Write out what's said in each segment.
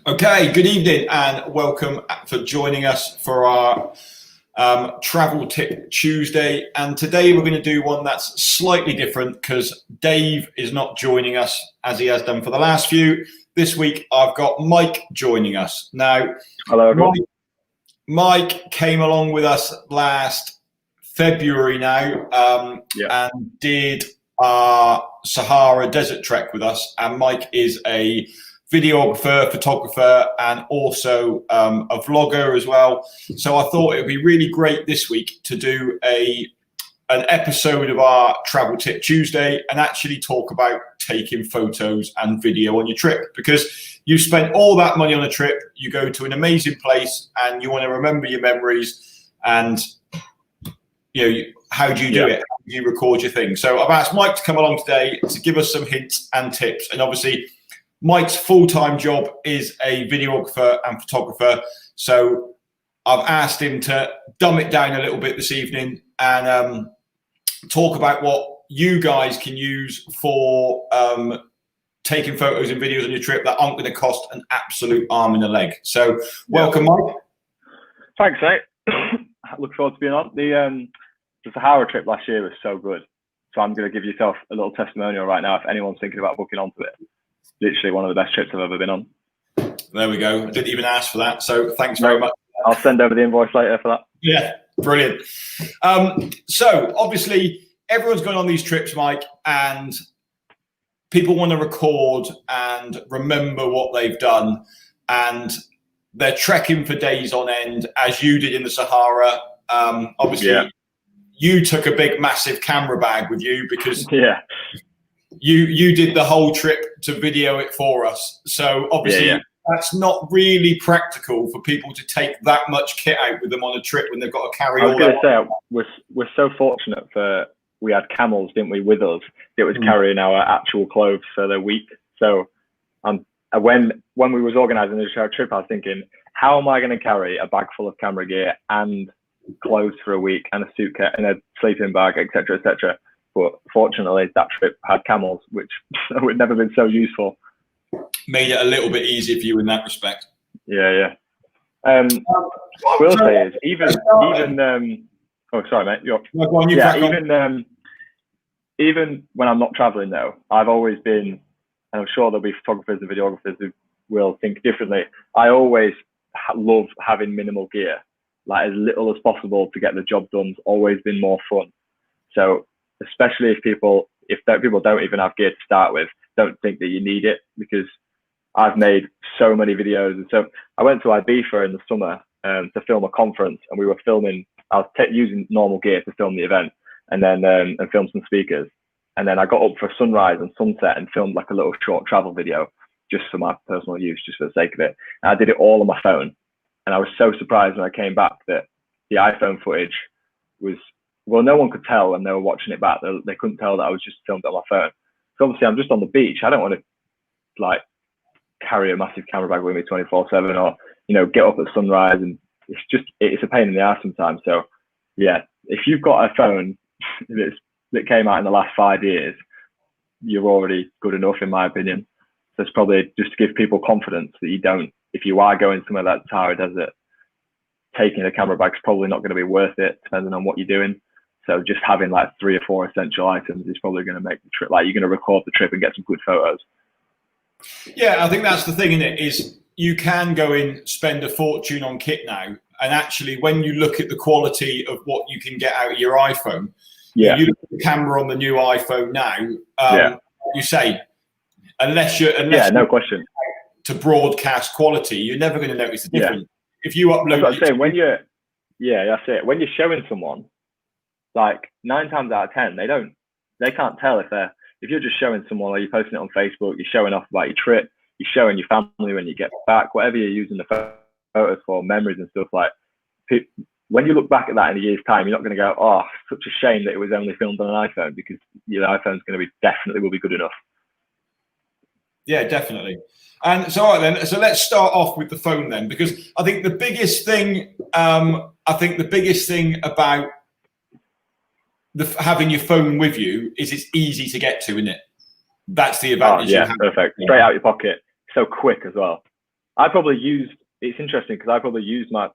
Okay, good evening and welcome for joining us for our Travel Tip Tuesday. And today we're going to do one that's slightly different because Dave is not joining us as he has done for the last few. This week I've got Mike joining us. Now, hello everyone. Mike came along with us last February now and did our Sahara Desert Trek with us. And Mike is a videographer, photographer, and also a vlogger as well. So I thought it would be really great this week to do an episode of our Travel Tip Tuesday and actually talk about taking photos and video on your trip, because you spent all that money on a trip, you go to an amazing place and you want to remember your memories, and how do you do it? How do you record your thing? So I've asked Mike to come along today to give us some hints and tips. And obviously Mike's full-time job is a videographer and photographer. So I've asked him to dumb it down a little bit this evening and talk about what you guys can use for taking photos and videos on your trip that aren't going to cost an absolute arm and a leg. So welcome, Mike. Thanks, mate. I look forward to being on. The Sahara trip last year was so good. So I'm going to give yourself a little testimonial right now if anyone's thinking about booking onto it. Literally one of the best trips I've ever been on. There we go. I didn't even ask for that, so thanks very much. I'll send over the invoice later for that. Yeah, brilliant. So obviously everyone's going on these trips, Mike, and people want to record and remember what they've done, and they're trekking for days on end, as you did in the Sahara. Obviously, you took a big, massive camera bag with you because you did the whole trip to video it for us. So obviously that's not really practical for people to take that much kit out with them on a trip when they've got to carry all that. I was going to say, we're so fortunate we had camels, didn't we, with us that was carrying our actual clothes for the week. So when we was organising this trip, I was thinking, how am I going to carry a bag full of camera gear and clothes for a week and a suitcase and a sleeping bag, etc., etc. But fortunately, that trip had camels, which would never been so useful. Made it a little bit easier for you in that respect. Yeah. What I will say is even oh, sorry, mate. Even when I'm not traveling though, I've always been, and I'm sure there'll be photographers and videographers who will think differently. I always love having minimal gear, like as little as possible to get the job done. It's always been more fun. So especially if people don't even have gear to start with, don't think that you need it, because I've made so many videos. And so I went to Ibiza in the summer to film a conference, and we were filming. I was using normal gear to film the event, and then and film some speakers. And then I got up for sunrise and sunset and filmed like a little short travel video just for my personal use, just for the sake of it. And I did it all on my phone. And I was so surprised when I came back that the iPhone footage was, well, no one could tell when they were watching it back. They couldn't tell that I was just filmed on my phone. So obviously I'm just on the beach. I don't want to like carry a massive camera bag with me 24/7 or, get up at sunrise, and it's a pain in the ass sometimes. So yeah, if you've got a phone that came out in the last 5 years, you're already good enough, in my opinion. So it's probably just to give people confidence that if you are going somewhere like the Sahara Desert, taking a camera bag's probably not going to be worth it, depending on what you're doing. So just having like 3 or 4 essential items is probably going to make the trip, like you're going to record the trip and get some good photos. Yeah, I think that's the thing, isn't it? Is you can go in, spend a fortune on kit now, and actually when you look at the quality of what you can get out of your iPhone, you look at the camera on the new iPhone now, you say, unless no question, to broadcast quality, you're never going to notice the difference. If you upload, that's what I'm saying, that's it. When you're showing someone, like 9 times out of 10, they can't tell if you're just showing someone, or you're posting it on Facebook, you're showing off about your trip, you're showing your family when you get back, whatever you're using the photos for, memories and stuff. Like when you look back at that in a year's time, you're not going to go, oh, such a shame that it was only filmed on an iPhone, because your iPhone's going to be definitely will be good enough. Yeah, definitely. And so, all right then. So let's start off with the phone then, because I think the biggest thing, about having your phone with you is it's easy to get to, isn't it? That's the advantage. Perfect. Straight out your pocket. So quick as well. I probably used. It's interesting because I probably use I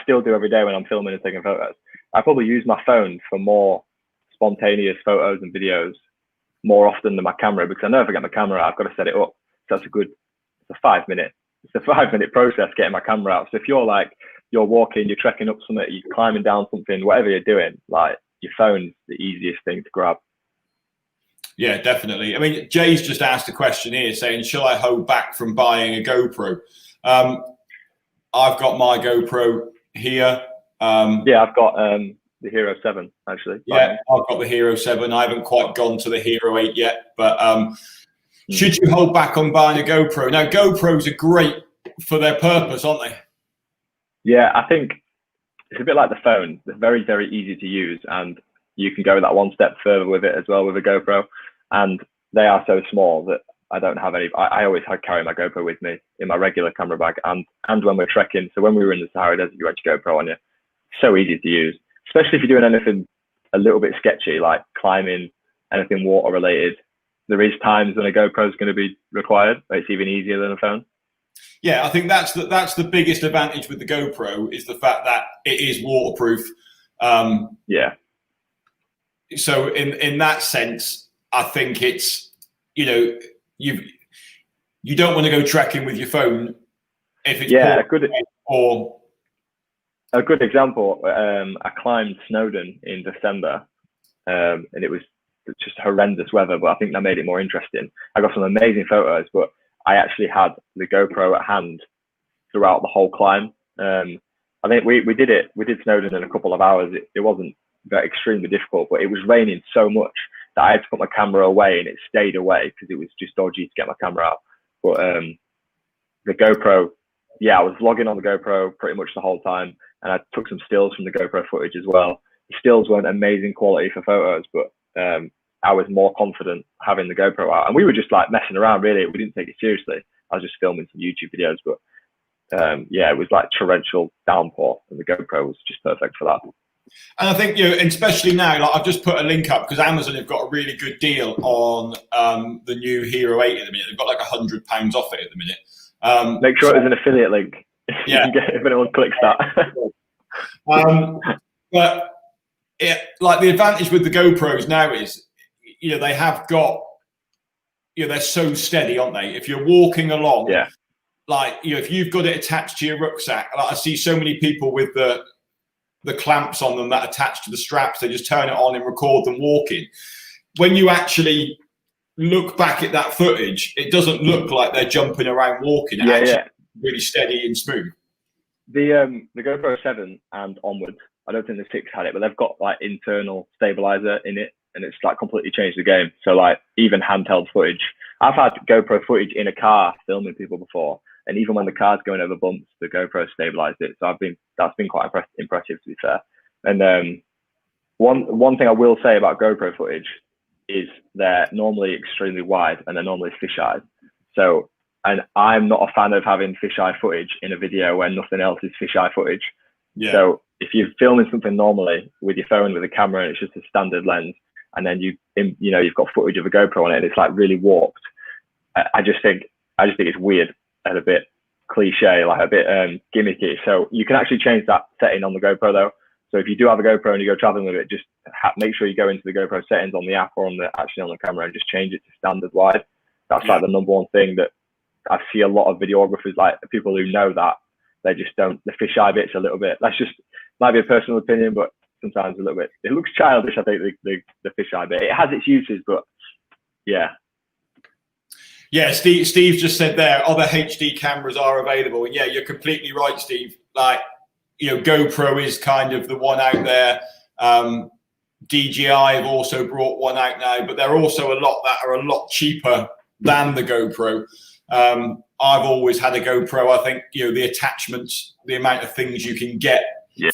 still do every day when I'm filming and taking photos. I probably use my phone for more spontaneous photos and videos more often than my camera, because I know if I get my camera out, I've got to set it up. So it's a 5 minute process getting my camera out. So if you're walking, you're trekking up something, you're climbing down something, whatever you're doing, like your phone's the easiest thing to grab. Yeah, definitely. I mean, Jay's just asked a question here saying, shall I hold back from buying a GoPro? I've got my GoPro here. Yeah, I've got the Hero 7, actually. Yeah, I've got the Hero 7. I haven't quite gone to the Hero 8 yet, but should you hold back on buying a GoPro? Now, GoPros are great for their purpose, aren't they? Yeah, I think it's a bit like the phone. They're very, very easy to use, and you can go that one step further with it as well with a GoPro. And they are so small that I don't have any. I always carry my GoPro with me in my regular camera bag, and when we're trekking. So when we were in the Sahara Desert, you had your GoPro on you. So easy to use, especially if you're doing anything a little bit sketchy, like climbing, anything water related. There is times when a GoPro is going to be required, but it's even easier than a phone. Yeah, I think that's the biggest advantage with the GoPro is the fact that it is waterproof. Yeah. So in that sense, I think it's, you know, you don't want to go trekking with your phone if it's a good example. I climbed Snowdon in December, and it was just horrendous weather, but I think that made it more interesting. I got some amazing photos, but I actually had the GoPro at hand throughout the whole climb. I think we did Snowdon in a couple of hours. It wasn't very extremely difficult, but it was raining so much that I had to put my camera away, and it stayed away because it was just dodgy to get my camera out. But the GoPro, yeah, I was vlogging on the GoPro pretty much the whole time, and I took some stills from the GoPro footage as well. The stills weren't amazing quality for photos, but I was more confident having the GoPro out. And we were just like messing around, really. We didn't take it seriously. I was just filming some YouTube videos, but yeah, it was like torrential downpour, and the GoPro was just perfect for that. And I think, you know, and especially now, like I've just put a link up because Amazon have got a really good deal on the new Hero 8 at the minute. They've got like £100 off it at the minute. Make sure it was an affiliate link. Yeah, if anyone clicks that. But like the advantage with the GoPros now is, you know, they have got, you know, they're so steady, aren't they? If you're walking along, yeah, like, you know, if you've got it attached to your rucksack, like I see so many people with the clamps on them that attach to the straps, they just turn it on and record them walking. When you actually look back at that footage, it doesn't look like they're jumping around walking. It's really steady and smooth. The GoPro 7 and onwards, I don't think the 6 had it, but they've got like internal stabilizer in it, and it's like completely changed the game. So like even handheld footage, I've had GoPro footage in a car filming people before, and even when the car's going over bumps, the GoPro stabilized it. So that's been quite impressive, to be fair. And one thing I will say about GoPro footage is they're normally extremely wide, and they're normally fisheye. So, and I'm not a fan of having fisheye footage in a video when nothing else is fisheye footage. Yeah. So if you're filming something normally with your phone with a camera and it's just a standard lens, and then you've got footage of a GoPro on it and it's like really warped, I just think it's weird and a bit cliche, like a bit gimmicky. So you can actually change that setting on the GoPro though. So if you do have a GoPro and you go traveling with it, just make sure you go into the GoPro settings on the app or actually on the camera and just change it to standard wide. That's like the number one thing that I see a lot of videographers, like people who know that, they just don't, the fisheye bit's a little bit, that's just, might be a personal opinion, but sometimes a little bit, it looks childish, I think, the fisheye bit. It has its uses, but yeah. Yeah, Steve just said there, other HD cameras are available. And yeah, you're completely right, Steve. Like, you know, GoPro is kind of the one out there. DJI have also brought one out now, but there are also a lot that are a lot cheaper than the GoPro. I've always had a GoPro. I think, you know, the attachments, the amount of things you can get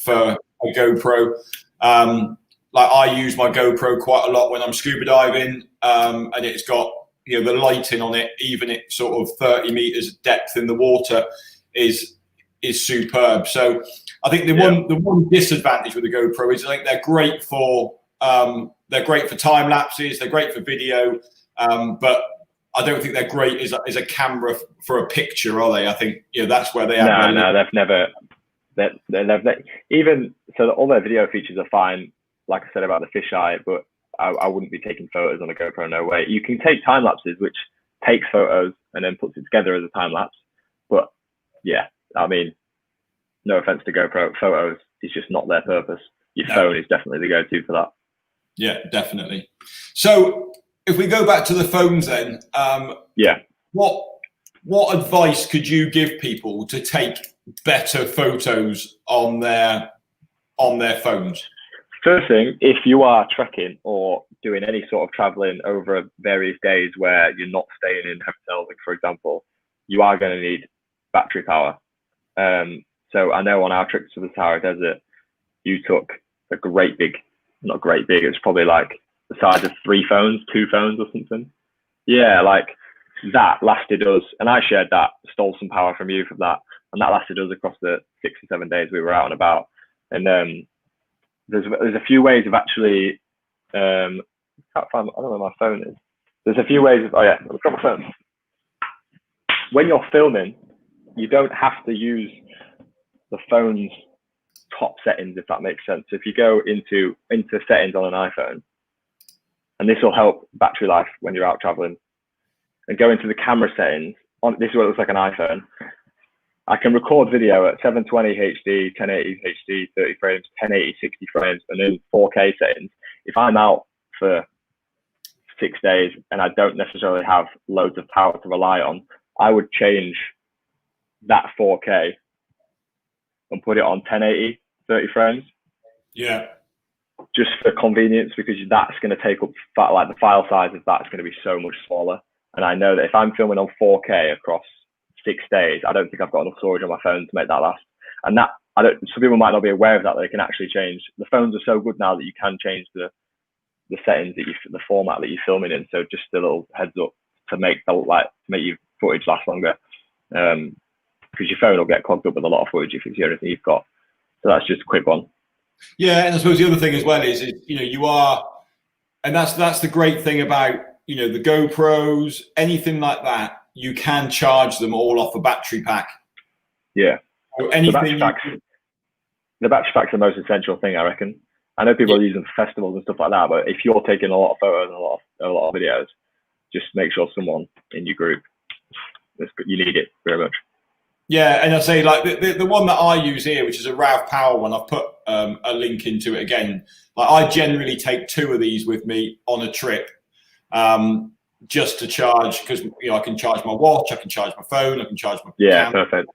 for a GoPro. Like I use my GoPro quite a lot when I'm scuba diving, and it's got, you know, the lighting on it, even at sort of 30 meters depth in the water, is superb. So I think the one disadvantage with the GoPro is I think they're great for time lapses, they're great for video, but I don't think they're great as a camera for a picture, are they? I think that's where they have. No, they've never. Even so, all their video features are fine. Like I said about the fisheye, but I wouldn't be taking photos on a GoPro. No way. You can take time lapses, which takes photos and then puts it together as a time lapse. But yeah, I mean, no offense to GoPro, photos is just not their purpose. Your phone is definitely the go-to for that. Yeah, definitely. So if we go back to the phones, then, what advice could you give people to take better photos on their phones? First thing, if you are trekking or doing any sort of traveling over various days where you're not staying in hotels, like for example, you are going to need battery power. So I know on our trips to the Sahara Desert, you took a great big, not great big, it's probably like the size of 2 phones or something. Yeah, like that lasted us, and I shared that, stole some power from you from that, and that lasted us across the 6 or 7 days we were out and about. And there's a few ways of actually, can't find, I don't know where my phone is. There's a few ways of, I've got my phone. When you're filming, you don't have to use the phone's top settings, if that makes sense. So if you go into settings on an iPhone, and this will help battery life when you're out traveling, and go into the camera settings, this is what it looks like an iPhone. I can record video at 720 HD, 1080 HD, 30 frames, 1080, 60 frames, and then 4K settings. If I'm out for 6 days and I don't necessarily have loads of power to rely on, I would change that 4K and put it on 1080, 30 frames. Yeah. Just for convenience, because that's going to take up, like the file size of that's going to be so much smaller. And I know that if I'm filming on 4K across 6 days, I don't think I've got enough storage on my phone to make that last. And that, some people might not be aware of that, they can actually change. The phones are so good now that you can change the settings the format that you're filming in. So just a little heads up to make your footage last longer. Because your phone will get clogged up with a lot of footage if it's the only thing you've got. So that's just a quick one. Yeah, and I suppose the other thing as well is you are, and that's the great thing about the GoPros, anything like that, you can charge them all off a battery pack. Yeah. So anything the battery pack's the most essential thing, I reckon. I know people use them for festivals and stuff like that, but if you're taking a lot of photos and a lot of videos, just make sure someone in your group, you need it very much. Yeah, and I say like the one that I use here, which is a Ralph Power one, I've put a link into it again. Like I generally take 2 of these with me on a trip, just to charge, because I can charge my watch, I can charge my phone, I can charge my camera. Perfect.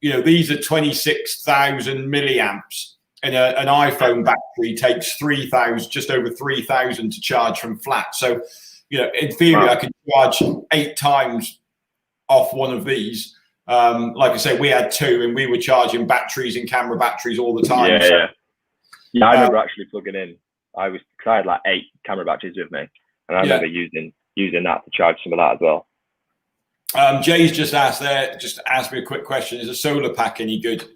These are 26,000 milliamps, and an iPhone battery takes 3,000, just over 3,000 to charge from flat. So in theory, I can charge 8 times off one of these. Like I say, we had 2 and we were charging batteries and camera batteries all the time. I remember actually plugging in. I had like 8 camera batteries with me, and I remember using that to charge some of that as well. Jay's just asked me a quick question. Is a solar pack any good?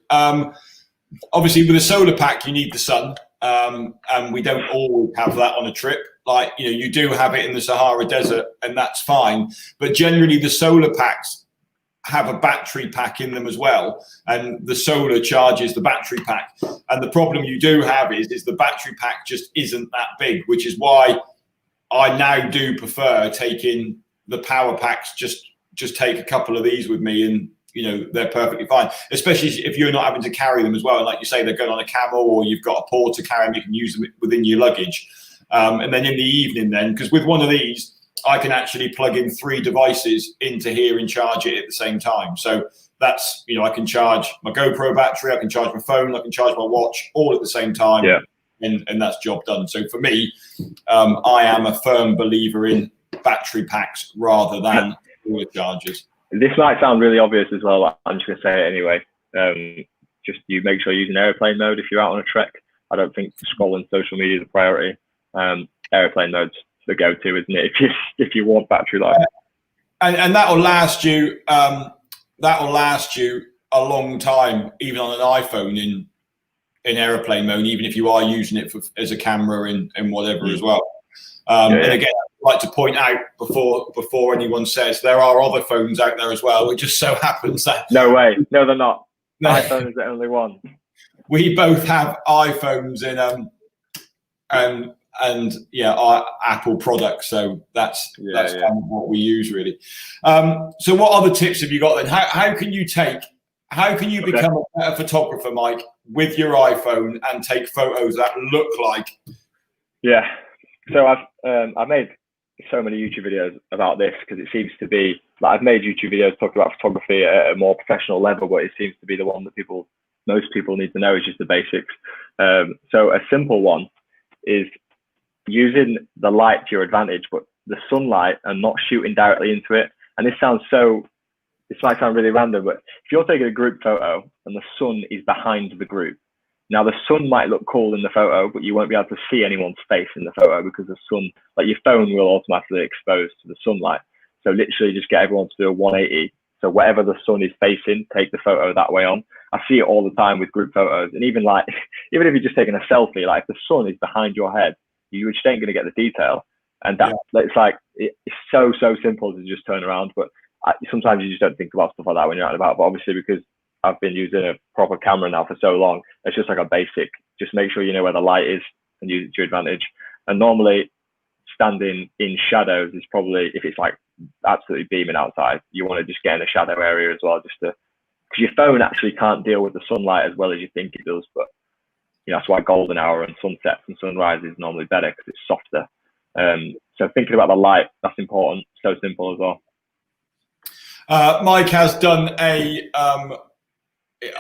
Obviously with a solar pack you need the sun, and we don't always have that on a trip. Like you do have it in the Sahara Desert, and that's fine, but generally the solar packs have a battery pack in them as well, and the solar charges the battery pack. And the problem you do have is the battery pack just isn't that big, which is why I now do prefer taking the power packs. Just take a couple of these with me, and they're perfectly fine, especially if you're not having to carry them as well. And like you say, they're going on a camel, or you've got a porter carry them, you can use them within your luggage. And then in the evening then, because with one of these, I can actually plug in 3 devices into here and charge it at the same time. So that's, I can charge my GoPro battery, I can charge my phone, I can charge my watch all at the same time. Yeah. And that's job done. So for me, I am a firm believer in battery packs rather than solar chargers. This might sound really obvious as well, but I'm just going to say it anyway. Just you make sure you're using airplane mode if you're out on a trek. I don't think scrolling social media is a priority. Airplane mode's the go-to, isn't it? If you want battery life, and that'll last you. That'll last you a long time, even on an iPhone in airplane mode, even if you are using it as a camera and whatever as well. And again, like to point out before anyone says there are other phones out there as well. It just so happens that no way, no, they're not. iPhone is the only one. We both have iPhones in and yeah, our Apple products. So that's kind of what we use really. So what other tips have you got then? How can you become a better photographer, Mike, with your iPhone and take photos that look like? Yeah. So I've made so many YouTube videos about this because it seems to be like I've made YouTube videos talking about photography at a more professional level, but it seems to be the one that most people need to know is just the basics. So a simple one is using the light to your advantage, but the sunlight and not shooting directly into it. And this might sound really random, but if you're taking a group photo and the sun is behind the group, now the sun might look cool in the photo, but you won't be able to see anyone's face in the photo because the sun, like your phone will automatically expose to the sunlight. So literally just get everyone to do a 180. So wherever the sun is facing, take the photo that way on. I see it all the time with group photos. And even if you're just taking a selfie, like if the sun is behind your head, you just ain't going to get the detail. And it's like, it's so simple to just turn around. But sometimes you just don't think about stuff like that when you're out and about. But obviously, because I've been using a proper camera now for so long, it's just like a basic, just make sure you know where the light is and use it to your advantage. And normally standing in shadows is probably, if it's like absolutely beaming outside, you want to just get in a shadow area as well, because your phone actually can't deal with the sunlight as well as you think it does. But that's why golden hour and sunsets and sunrises is normally better because it's softer. So thinking about the light, that's important. So simple as well. Mike has done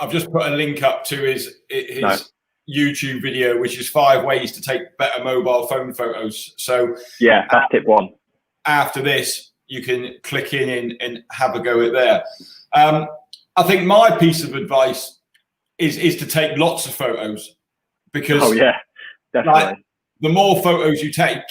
I've just put a link up to his YouTube video, which is 5 ways to take better mobile phone photos. So yeah, that's tip 1. After this, you can click in and have a go at there. I think my piece of advice is to take lots of photos, because definitely. The more photos you take,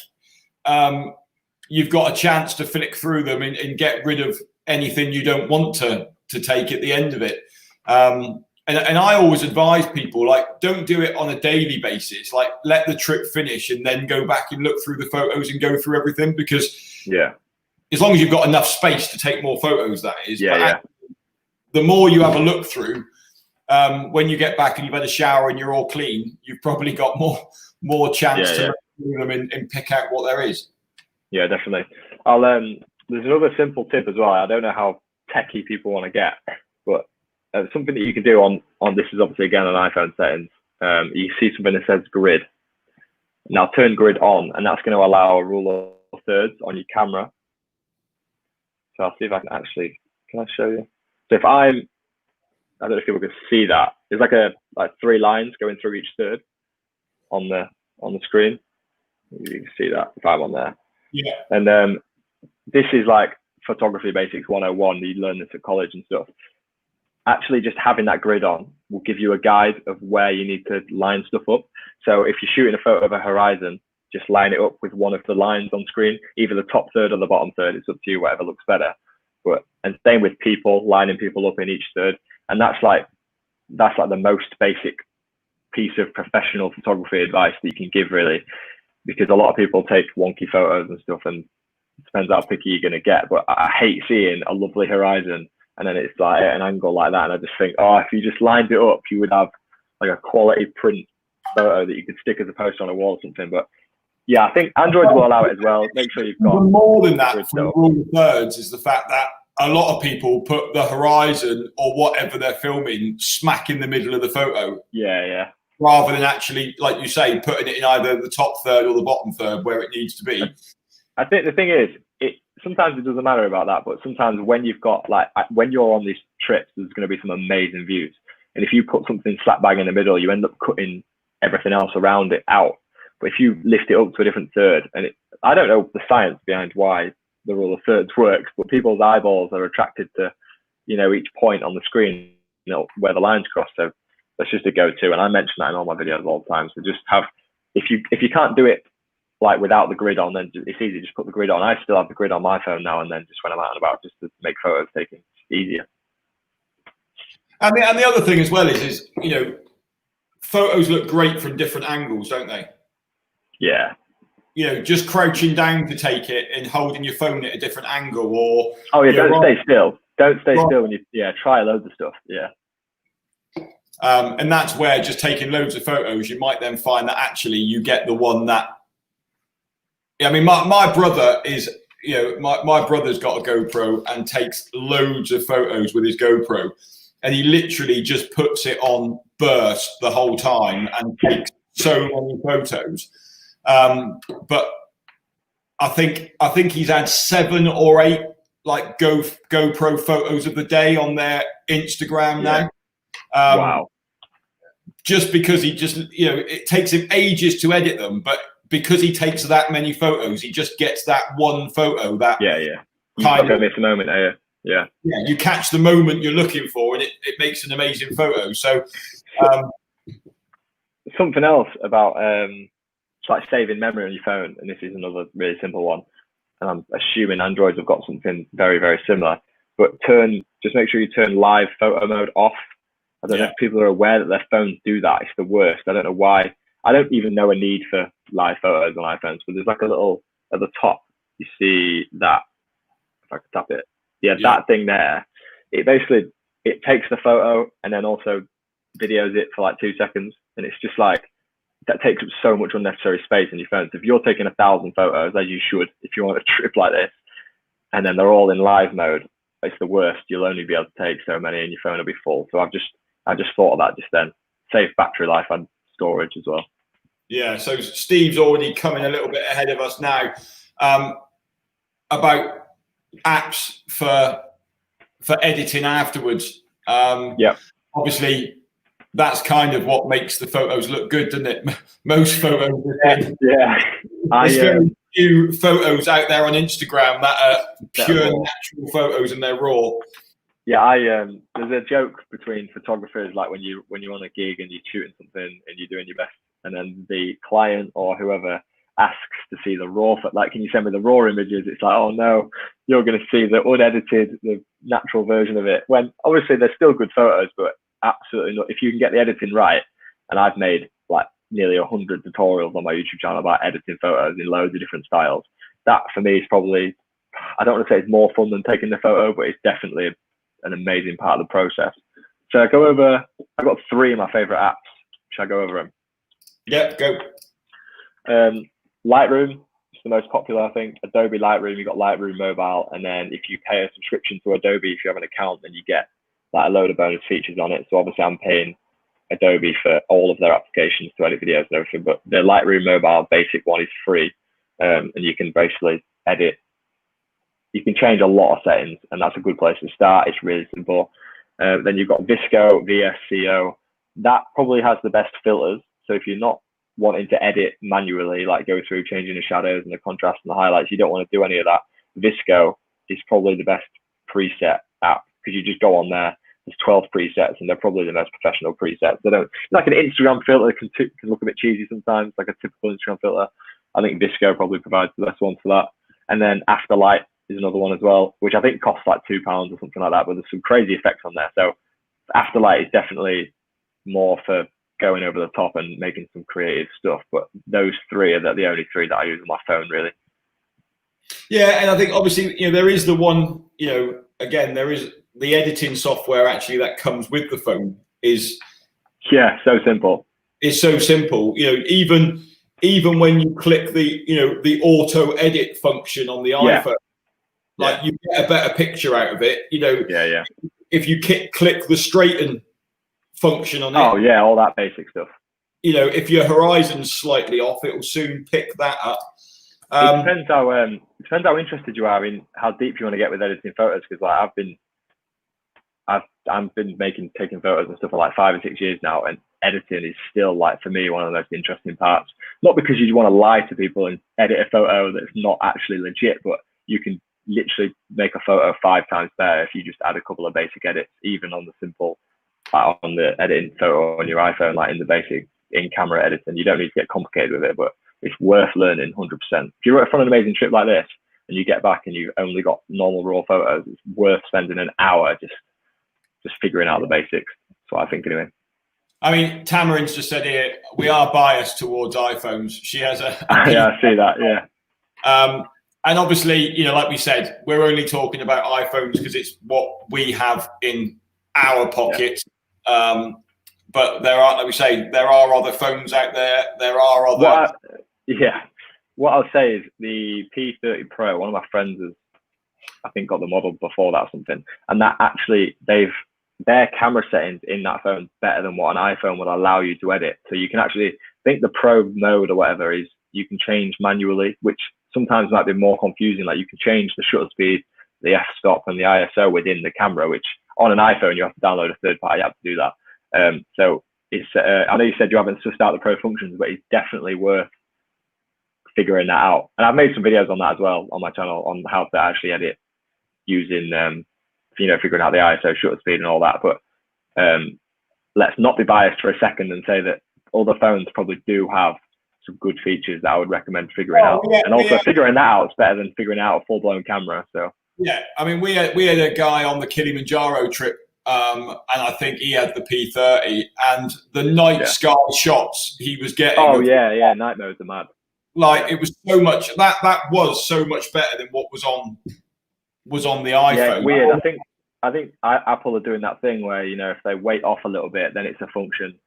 you've got a chance to flick through them and get rid of anything you don't want to take at the end of it. And I always advise people, like, don't do it on a daily basis. Like, let the trip finish and then go back and look through the photos and go through everything, because as long as you've got enough space to take more photos, that is. The more you have a look through, when you get back and you've had a shower and you're all clean, you've probably got more chance to look through them and pick out what there is. Yeah, definitely. There's another simple tip as well. I don't know how techie people want to get, but something that you can do on this is obviously again on iPhone settings. You see something that says grid. Now turn grid on, and that's going to allow a rule of thirds on your camera. So I'll see if I can I show you? So if I don't know if people can see that. There's like 3 lines going through each third on the screen. You can see that if I'm on there. Yeah. And this is like photography basics 101. You learn this at college and stuff. Actually, just having that grid on will give you a guide of where you need to line stuff up. So if you're shooting a photo of a horizon, just line it up with one of the lines on screen, either the top third or the bottom third. It's up to you, whatever looks better. And same with people, lining people up in each third. And that's like the most basic piece of professional photography advice that you can give, really, because a lot of people take wonky photos and stuff, and it depends how picky you're going to get. But I hate seeing a lovely horizon and then it's like at an angle like that, and I just think, oh, if you just lined it up, you would have like a quality print photo that you could stick as a poster on a wall or something. But yeah, I think Android will allow it as well. Make sure you've got more than that. From rule of thirds is the fact that a lot of people put the horizon or whatever they're filming smack in the middle of the photo. Yeah. Rather than actually, like you say, putting it in either the top third or the bottom third where it needs to be. I think the thing is, sometimes it doesn't matter about that, but sometimes when you've got when you're on these trips, there's going to be some amazing views. And if you put something slap bang in the middle, you end up cutting everything else around it out. But if you lift it up to a different third, and I don't know the science behind why the rule of thirds works, but people's eyeballs are attracted to, each point on the screen, where the lines cross. So that's just a go-to. And I mention that in all my videos all the time. So just have, if you can't do it like without the grid on, then it's easy. Just put the grid on. I still have the grid on my phone now and then, just when I'm out and about, just to make photos taking easier. And the other thing as well is photos look great from different angles, don't they? Yeah. just crouching down to take it and holding your phone at a different angle, or don't stay still. Don't stay still when you try loads of stuff. Yeah. And that's where just taking loads of photos, you might then find that actually you get the one that. I mean, my brother is, my brother's got a GoPro and takes loads of photos with his GoPro, and he literally just puts it on burst the whole time and takes so many photos. But I think he's had 7 or 8 like GoPro photos of the day on their Instagram now. Wow. Just because he just, it takes him ages to edit them, but because he takes that many photos, he just gets that one photo that you don't miss a moment, yeah, you catch the moment you're looking for, and it makes an amazing photo. So something else about like saving memory on your phone, and this is another really simple one, and I'm assuming Androids have got something very, very similar, but just make sure you turn live photo mode off. I don't know if people are aware that their phones do that. It's the worst. I don't know why. I don't even know a need for live photos on iPhones, but there's like a little at the top. You see that? If I can tap it, that thing there. It basically takes the photo and then also videos it for like 2 seconds, and it's just like that takes up so much unnecessary space in your phone. So if you're taking 1,000 photos, as you should, if you want a trip like this, and then they're all in live mode, it's the worst. You'll only be able to take so many, and your phone will be full. So I just thought of that just then. Save battery life and storage as well. Yeah, so Steve's already coming a little bit ahead of us now about apps for editing afterwards. Obviously, that's kind of what makes the photos look good, doesn't it? Most photos. There's very few photos out there on Instagram that are pure natural photos and they're raw. Yeah, there's a joke between photographers, like when you're on a gig and you're shooting something and you're doing your best, and then the client or whoever asks to see the raw, like, can you send me the raw images? It's like, oh no, you're going to see the unedited, the natural version of it. When obviously they're still good photos, but absolutely not. If you can get the editing right, and I've made like nearly 100 tutorials on my YouTube channel about editing photos in loads of different styles. That for me is probably, I don't want to say it's more fun than taking the photo, but it's definitely an amazing part of the process. So I've got 3 of my favorite apps. Should I go over them? Yeah, go. Lightroom is the most popular, I think. Adobe Lightroom, you've got Lightroom Mobile, and then if you pay a subscription to Adobe, if you have an account, then you get like a load of bonus features on it. So obviously I'm paying Adobe for all of their applications to edit videos and everything, but the Lightroom Mobile basic one is free, and you can basically edit. You can change a lot of settings, and that's a good place to start. It's really simple. Then you've got VSCO, VSCO. That probably has the best filters. So if you're not wanting to edit manually, like go through changing the shadows and the contrast and the highlights, you don't want to do any of that. VSCO is probably the best preset app, because you just go on there. There's 12 presets, and they're probably the most professional presets. They don't, like an Instagram filter can look a bit cheesy sometimes, like a typical Instagram filter. I think VSCO probably provides the best one for that. And then Afterlight is another one as well, which I think costs like £2 or something like that, but there's some crazy effects on there. So Afterlight is definitely more for going over the top and making some creative stuff. But those 3 are the only 3 that I use on my phone, really. Yeah, and I think obviously, there is the one, again, there is the editing software actually that comes with the phone is. Yeah, so simple. It's so simple. Even when you click the auto edit function on the iPhone, like you get a better picture out of it. If you click the straighten function on it. Oh yeah, all that basic stuff. If your horizon's slightly off, it will soon pick that up. It depends how interested you are in how deep you want to get with editing photos. Because like I've been taking photos and stuff for like 5 or 6 years now, and editing is still, like, for me, one of the most interesting parts. Not because you want to lie to people and edit a photo that's not actually legit, but you can literally make a photo 5 times better if you just add a couple of basic edits, even on the simple, on the editing photo on your iPhone, like in the basic in-camera editing. You don't need to get complicated with it, but it's worth learning 100%. If you're on an amazing trip like this and you get back and you've only got normal raw photos, it's worth spending an hour just figuring out the basics. That's what I think anyway. I mean, Tamarin's just said here, we are biased towards iPhones. She has a yeah, I see that. Yeah. And obviously, like we said, we're only talking about iPhones because it's what we have in our pockets. Yeah. But there are, like we say, there are other phones out there. There are other. What I'll say is the P30 Pro. One of my friends has, I think, got the model before that or something, and that actually their camera settings in that phone better than what an iPhone would allow you to edit. So you can actually think the Pro mode or whatever is you can change manually, which sometimes might be more confusing. Like you can change the shutter speed, the f-stop, and the ISO within the camera, which on an iPhone you have to download a third-party app to do that. So it's I know you said you haven't sussed out the Pro functions, but it's definitely worth figuring that out. And I've made some videos on that as well on my channel on how to actually edit using figuring out the ISO, shutter speed, and all that. But let's not be biased for a second and say that other phones probably do have some good features that I would recommend figuring out. And also figuring that out is better than figuring out a full-blown camera. So yeah, I mean, we had a guy on the Kilimanjaro trip, and I think he had the P30, and the night sky shots he was getting. Oh yeah, night modes are mad. Like it was so much that was so much better than what was on the iPhone. Yeah, weird. I think Apple are doing that thing where if they wait off a little bit, then it's a function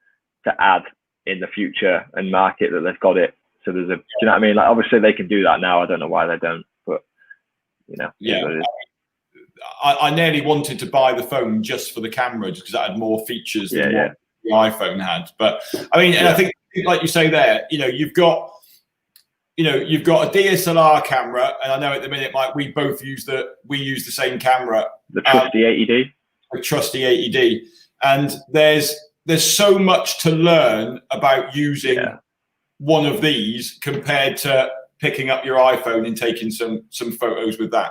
to add in the future and market that they've got it. So there's do you know what I mean? Like obviously they can do that now. I don't know why they don't, but yeah. I nearly wanted to buy the phone just for the camera, just because it had more features than what the iPhone had. But I mean, and I think like you say there, you've got a DSLR camera, and I know at the minute, Mike, we use the same camera, the trusty 80D. The trusty 80D, and there's so much to learn about using one of these compared to picking up your iPhone and taking some photos with that.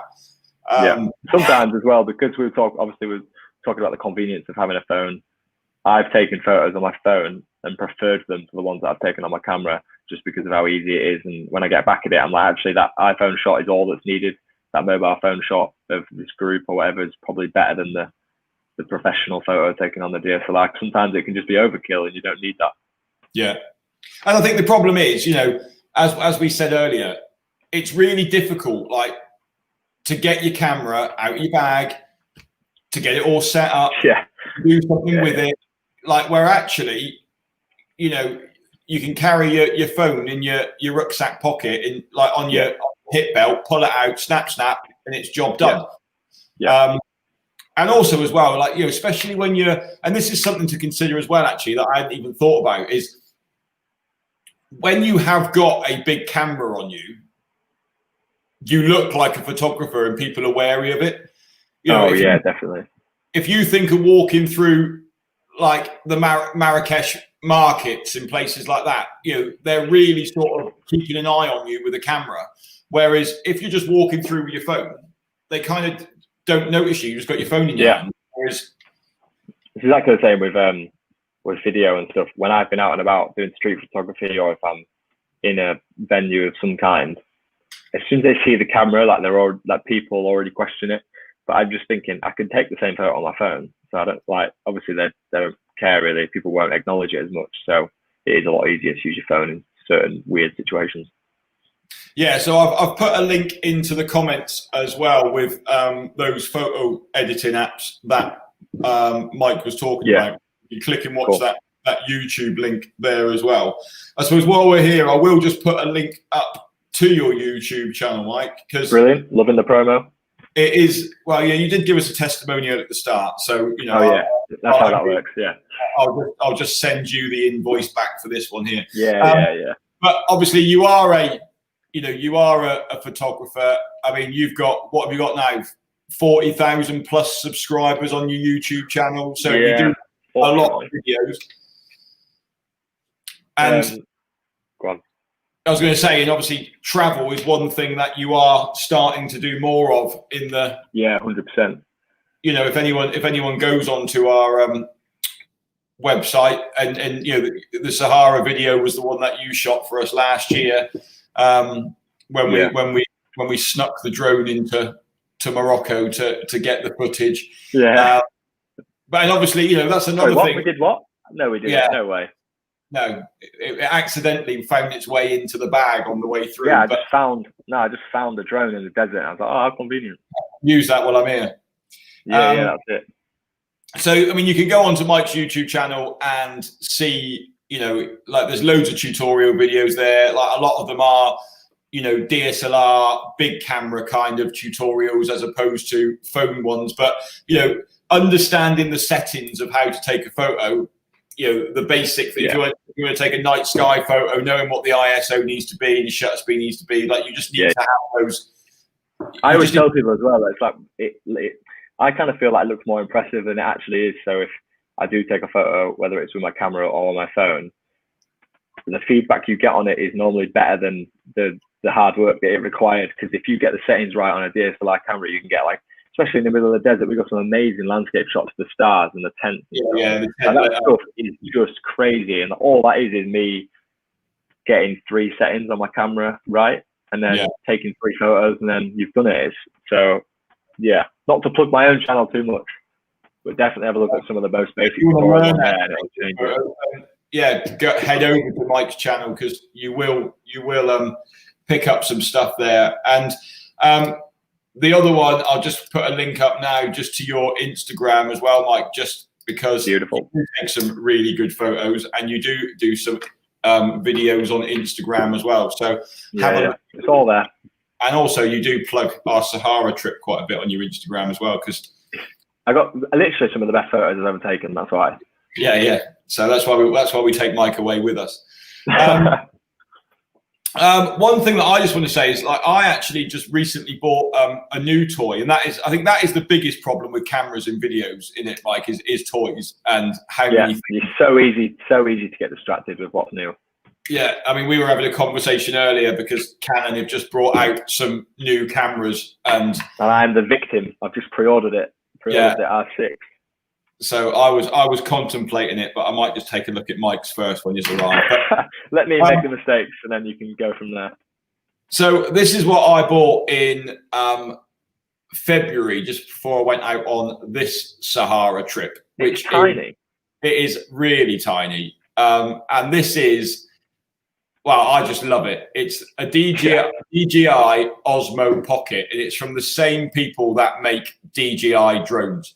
Sometimes as well, because we're talking about the convenience of having a phone. I've taken photos on my phone and preferred them to the ones that I've taken on my camera, just because of how easy it is. And when I get back at it, I'm like, actually, that iPhone shot is all that's needed. That mobile phone shot of this group or whatever is probably better than the professional photo taken on the DSLR. Sometimes it can just be overkill and you don't need that. Yeah. And I think the problem is, as we said earlier, it's really difficult, like, to get your camera out of your bag, to get it all set up, do something with it. Like, where actually, you can carry your phone in your rucksack pocket, on your hip belt, pull it out, snap, and it's job done. And also as well, like, especially when and this is something to consider as well, actually, that I hadn't even thought about, is when you have got a big camera on you, you look like a photographer and people are wary of it. Definitely. If you think of walking through like the Marrakesh markets and places like that, they're really sort of keeping an eye on you with a camera. Whereas if you're just walking through with your phone, they kind of don't notice you. You just got your phone in your hand. Whereas it's exactly the same with video and stuff. When I've been out and about doing street photography, or if I'm in a venue of some kind, as soon as they see the camera, like people already question it. But I'm just thinking I can take the same photo on my phone, so I don't obviously they don't care really. People won't acknowledge it as much, so it is a lot easier to use your phone in certain weird situations. Yeah, so I've put a link into the comments as well with those photo editing apps that Mike was talking about. You click and watch that YouTube link there as well. I suppose while we're here, I will just put a link up to your YouTube channel, Mike. Brilliant, loving the promo. It is, well, you did give us a testimonial at the start, so that's how that works. Yeah, I'll just send you the invoice back for this one here. Yeah. But obviously, you are a photographer. I mean, what have you got now? 40,000 plus subscribers on your YouTube channel. So you do a lot of videos. And go on. I was going to say, and obviously travel is one thing that you are starting to do more of in the 100%. If anyone goes onto our website and the Sahara video was the one that you shot for us last year when we snuck the drone into Morocco to get the footage. But obviously that's another thing. We did what? No, we didn't. Yeah. No way. No, it accidentally found its way into the bag on the way through. Yeah, I just found a drone in the desert. And I was like, oh, how convenient. Use that while I'm here. Yeah, that's it. So, I mean, you can go onto Mike's YouTube channel and see, like there's loads of tutorial videos there. Like a lot of them are, DSLR, big camera kind of tutorials as opposed to phone ones. But, understanding the settings of how to take a photo, the basic thing. If you want to take a night sky photo, knowing what the ISO needs to be and the shutter speed needs to be, like you just need to have those. I always tell people as well, it's like I kind of feel like it looks more impressive than it actually is. So if I do take a photo, whether it's with my camera or on my phone, the feedback you get on it is normally better than the hard work that it required. Because if you get the settings right on a DSLR camera, you can get especially in the middle of the desert, we've got some amazing landscape shots of the stars and the tents. And that stuff is just crazy. And all that is me getting 3 settings on my camera right, and then taking 3 photos, and then you've done it. So yeah, not to plug my own channel too much, but definitely have a look at some of the most basic tutorials there. Head over to Mike's channel because you will pick up some stuff there. And the other one, I'll just put a link up now just to your Instagram as well, Mike, just because beautiful. You take some really good photos and you do some videos on Instagram as well. So it's all there. And also you do plug our Sahara trip quite a bit on your Instagram as well, because I got literally some of the best photos I've ever taken. That's why. Yeah. So that's why we take Mike away with us. One thing that I just want to say is, like, I actually just recently bought a new toy, and I think that is the biggest problem with cameras and videos in it, Mike, is toys and how many things. It's so easy to get distracted with what's new. Yeah, I mean, we were having a conversation earlier because Canon have just brought out some new cameras, and I'm the victim. I've just pre-ordered it. Pre-ordered the R6. So I was contemplating it, but I might just take a look at Mike's first when he's arrived. Let me make the mistakes, and then you can go from there. So this is what I bought in February, just before I went out on this Sahara trip. Which is tiny. It is really tiny, and this is. Well, I just love it. It's a DJI Osmo Pocket, and it's from the same people that make DJI drones.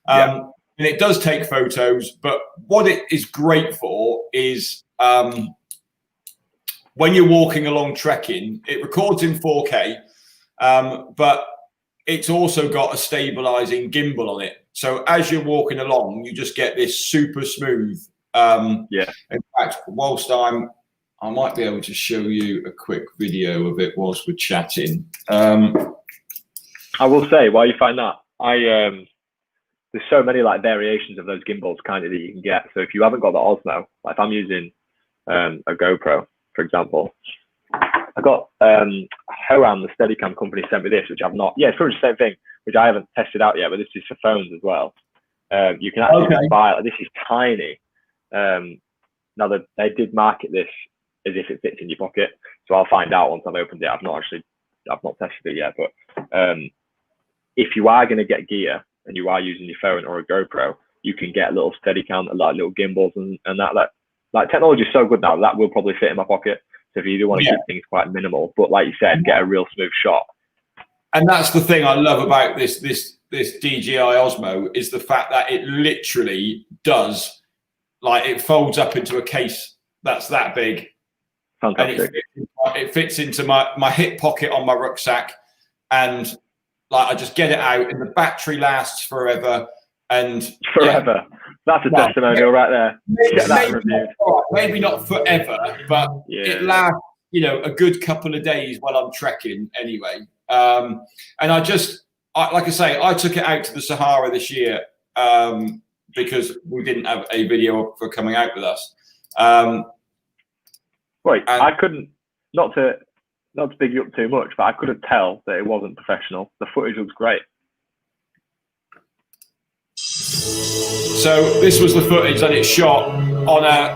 And it does take photos, but what it is great for is when you're walking along trekking, it records in 4K, but it's also got a stabilizing gimbal on it. So as you're walking along, you just get this super smooth. In fact, whilst I might be able to show you a quick video of it whilst we're chatting. I will say, while you find that, there's so many variations of those gimbals kind of that you can get. So if you haven't got the Osmo, like if I'm using a GoPro, for example, I got Horam, the Steadicam company, sent me this, which I've not. Yeah, it's pretty much the same thing, which I haven't tested out yet, but this is for phones as well. You can actually buy it. This is tiny. Now they did market this as if it fits in your pocket, so I'll find out once I've opened it. I've not tested it yet, but if you are going to get gear and you are using your phone or a GoPro, you can get little Steadicam, like little gimbals and that. Like technology is so good now that will probably fit in my pocket. So if you do want to keep things quite minimal, but like you said, get a real smooth shot. And that's the thing I love about this DJI Osmo is the fact that it literally does, like, it folds up into a case that's that big. Fantastic. And it fits into my hip pocket on my rucksack, and like I just get it out, and the battery lasts forever. And that's a testimonial right there. Get that reviewed. Maybe not forever, but it lasts, a good couple of days while I'm trekking anyway. And like I say, I took it out to the Sahara this year because we didn't have a video for coming out with us. I couldn't, not to big you up too much, but I couldn't tell that it wasn't professional. The footage looks great. So this was the footage that it shot on a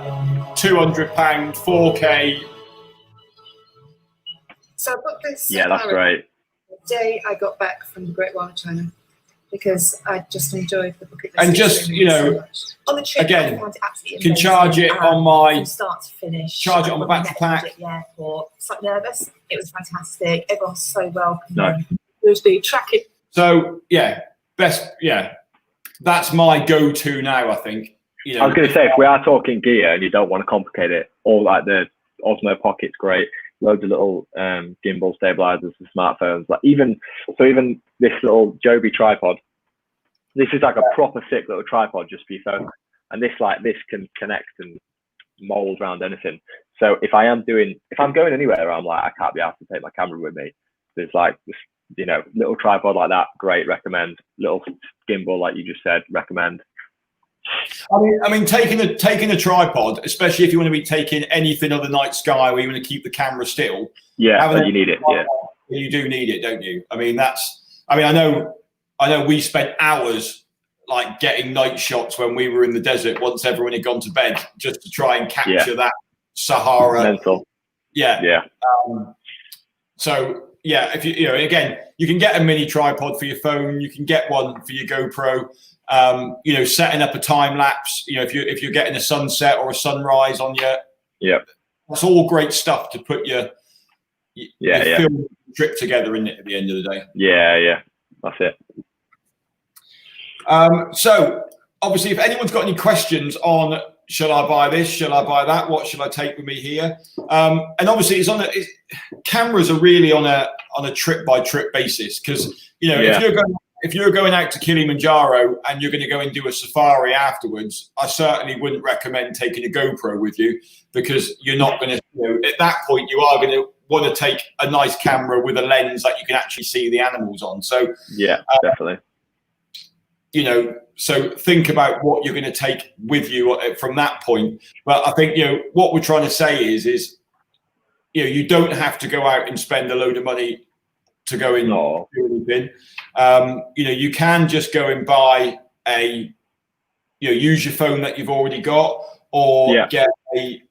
£200 4K. So I booked this. Yeah, that's great. The day I got back from the Great Wall of China. because I just enjoyed the bucket list. And just, you know, so on the trip, again, I found it absolutely can charge it on my, from start to finish. charge it on the battery pack. At the airport, it's like nervous. It was fantastic. Everyone's so welcoming. Nice. There's the tracking. So yeah, that's my go-to now. I think. You know, I was going to say, if we are talking gear and you don't want to complicate it, all like the Osmo Pocket's great. Loads of little gimbal stabilizers for smartphones. Like even this little Joby tripod. This is like a proper sick little tripod just for your phone, and this can connect and mold around anything. So if I'm going anywhere, I'm like, I can't be asked to take my camera with me. There's like this, you know, little tripod like that, great, recommend. Little gimbal, like you just said, recommend. I mean, taking a tripod, especially if you want to be taking anything other night sky, where you want to keep the camera still. Yeah, you need it. Yeah, you do need it, don't you? I mean, I know we spent hours like getting night shots when we were in the desert once everyone had gone to bed, just to try and capture that Sahara. Mental. Yeah. Yeah. So yeah, if you know, again, you can get a mini tripod for your phone. You can get one for your GoPro. You know, setting up a time lapse. You know, if you're getting a sunset or a sunrise on your, that's all great stuff to put your film trip together in it at the end of the day. Yeah, that's it. So obviously, if anyone's got any questions on should I buy this, should I buy that, what should I take with me here, and obviously cameras are really on a trip by trip basis, because you know if you're going out to Kilimanjaro and you're going to go and do a safari afterwards, I certainly wouldn't recommend taking a GoPro with you, because you're not going to, you know, at that point you are going to want to take a nice camera with a lens that you can actually see the animals on. So yeah, definitely. You know, so think about what you're going to take with you from that point. But I think, you know, what we're trying to say is, you know, you don't have to go out and spend a load of money to go in. No. Do anything. You know, you can just go and buy use your phone that you've already got, or get a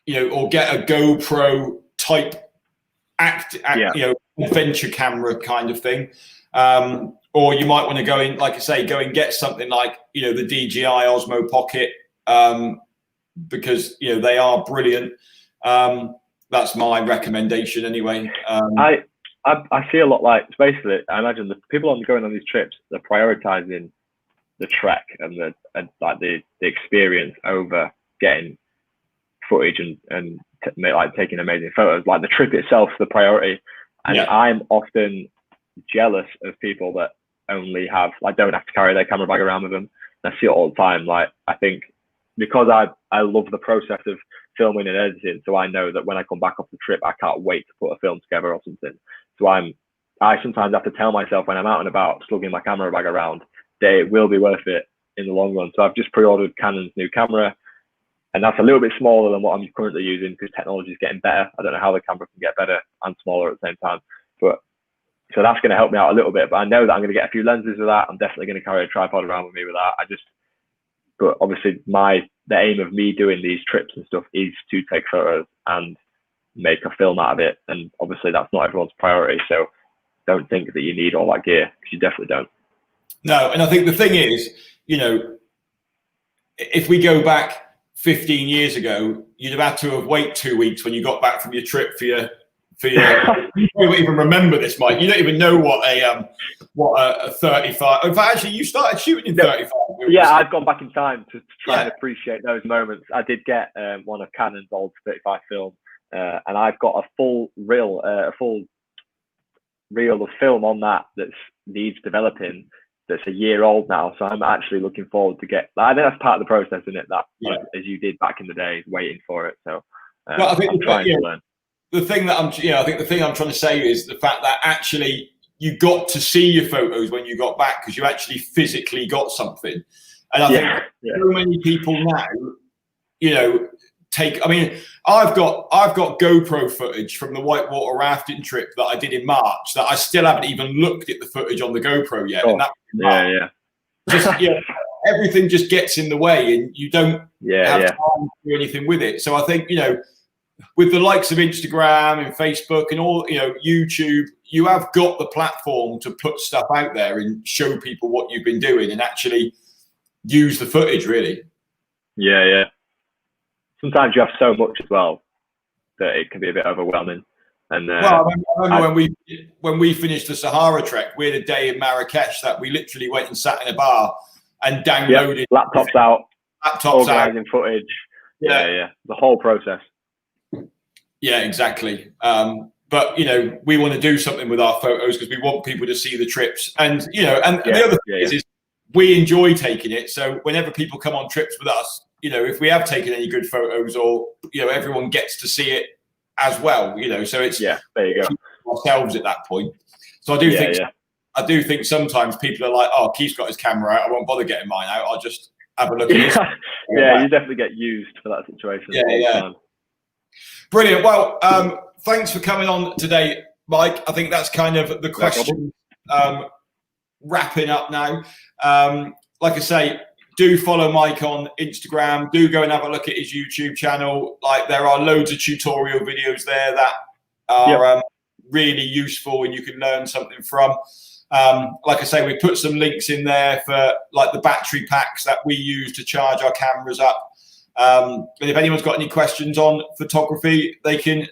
GoPro type adventure camera kind of thing. Or you might want to go and get something like, you know, the DJI Osmo Pocket, because, you know, they are brilliant. That's my recommendation anyway. I see a lot, like, basically, I imagine the people going on these trips, they're prioritizing the trek and the experience over getting footage and taking amazing photos. Like, the trip itself is the priority. And I'm often jealous of people that only don't have to carry their camera bag around with them. And I see it all the time. Like, I think because I love the process of filming and editing, so I know that when I come back off the trip, I can't wait to put a film together or something. So I sometimes have to tell myself when I'm out and about slugging my camera bag around that it will be worth it in the long run. So I've just pre-ordered Canon's new camera, and that's a little bit smaller than what I'm currently using, because technology is getting better. I don't know how the camera can get better and smaller at the same time, but so that's going to help me out a little bit. But I know that I'm going to get a few lenses with that. I'm definitely going to carry a tripod around with me with that. But obviously the aim of me doing these trips and stuff is to take photos and make a film out of it. And obviously that's not everyone's priority. So don't think that you need all that gear, because you definitely don't. No, and I think the thing is, you know, if we go back 15 years ago, you'd have had to have waited 2 weeks when you got back from your trip for your you don't even remember this, Mike. You don't even know what a 35. In fact, actually, you started shooting in 35. Yeah, I've gone back in time to try and appreciate those moments. I did get one of Canon's old 35 film, and I've got a full reel of film on that needs developing. That's a year old now, so I'm actually looking forward to I think that's part of the process, isn't it? That as you did back in the day, waiting for it. So I think I'm trying to learn. I think the thing I'm trying to say is the fact that actually you got to see your photos when you got back, because you actually physically got something. And I think so many people now, you know, I've got GoPro footage from the whitewater rafting trip that I did in March that I still haven't even looked at the footage on the GoPro yet. Oh, and everything just gets in the way, and you don't have time to do anything with it. So I think, you know, with the likes of Instagram and Facebook and all, you know, YouTube, you have got the platform to put stuff out there and show people what you've been doing and actually use the footage, really. Yeah, yeah. Sometimes you have so much as well that it can be a bit overwhelming. And well, I remember when we finished the Sahara trek, we had a day in Marrakesh that we literally went and sat in a bar and downloaded laptops out, organising footage. Yeah, the whole process. Yeah, exactly. But, you know, we want to do something with our photos because we want people to see the trips. And, you know, and the other thing is we enjoy taking it. So whenever people come on trips with us, you know, if we have taken any good photos or, you know, everyone gets to see it as well, you know, so it's there you go. Ourselves at that point. So I do think sometimes people are like, oh, Keith's got his camera out, I won't bother getting mine out, I'll just have a look at it. Yeah, you definitely get used for that situation. Yeah. Brilliant. Well, thanks for coming on today, Mike. I think that's kind of the question wrapping up now. Like I say, do follow Mike on Instagram. Do go and have a look at his YouTube channel. Like, there are loads of tutorial videos there that are really useful and you can learn something from. Like I say, we put some links in there for like the battery packs that we use to charge our cameras up. And if anyone's got any questions on photography, they can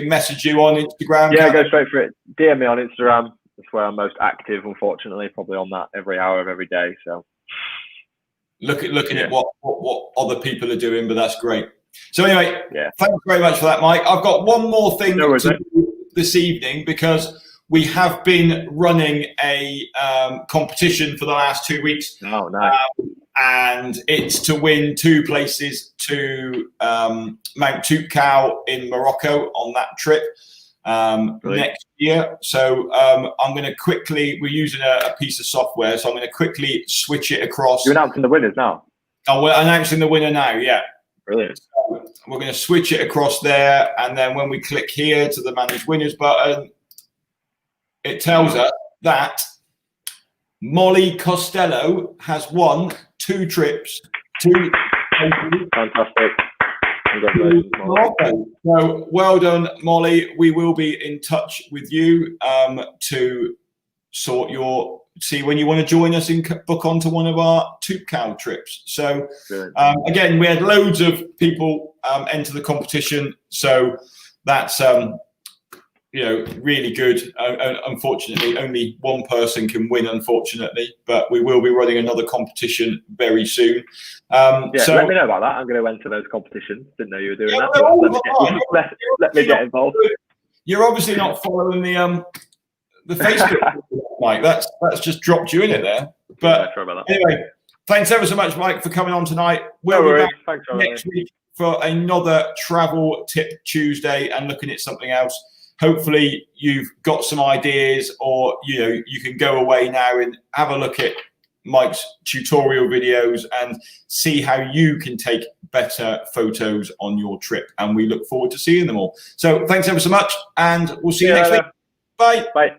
message you on Instagram. Yeah, go straight for it. DM me on Instagram. That's where I'm most active, unfortunately. Probably on that every hour of every day. So looking at what other people are doing, but that's great. So anyway, thanks very much for that, Mike. I've got one more thing to do this evening, because we have been running a competition for the last 2 weeks. Oh, nice. And it's to win 2 places to Mount Toubkal in Morocco on that trip next year. So I'm going to quickly, we're using a piece of software, so I'm going to quickly switch it across. You're announcing the winners now? Oh, we're announcing the winner now, yeah. Brilliant. So we're going to switch it across there, and then when we click here to the Manage Winners button, it tells us that Molly Costello has won 2 trips to fantastic. Congratulations, Molly. So well done, Molly. We will be in touch with you to see when you want to join us and book onto one of our Toubkal trips. So again, we had loads of people enter the competition, so that's really good. Unfortunately, only one person can win, unfortunately, but we will be running another competition very soon. So let me know about that. I'm going to enter those competitions. Didn't know you were doing that. Let me get involved. You're obviously not following the Facebook, Mike. That's just dropped you in it there. But sorry about that. Anyway, thanks ever so much, Mike, for coming on tonight. We'll be back next week for another Travel Tip Tuesday and looking at something else. Hopefully you've got some ideas, or you can go away now and have a look at Mike's tutorial videos and see how you can take better photos on your trip. And we look forward to seeing them all. So thanks ever so much, and we'll see you next week. Bye. Bye.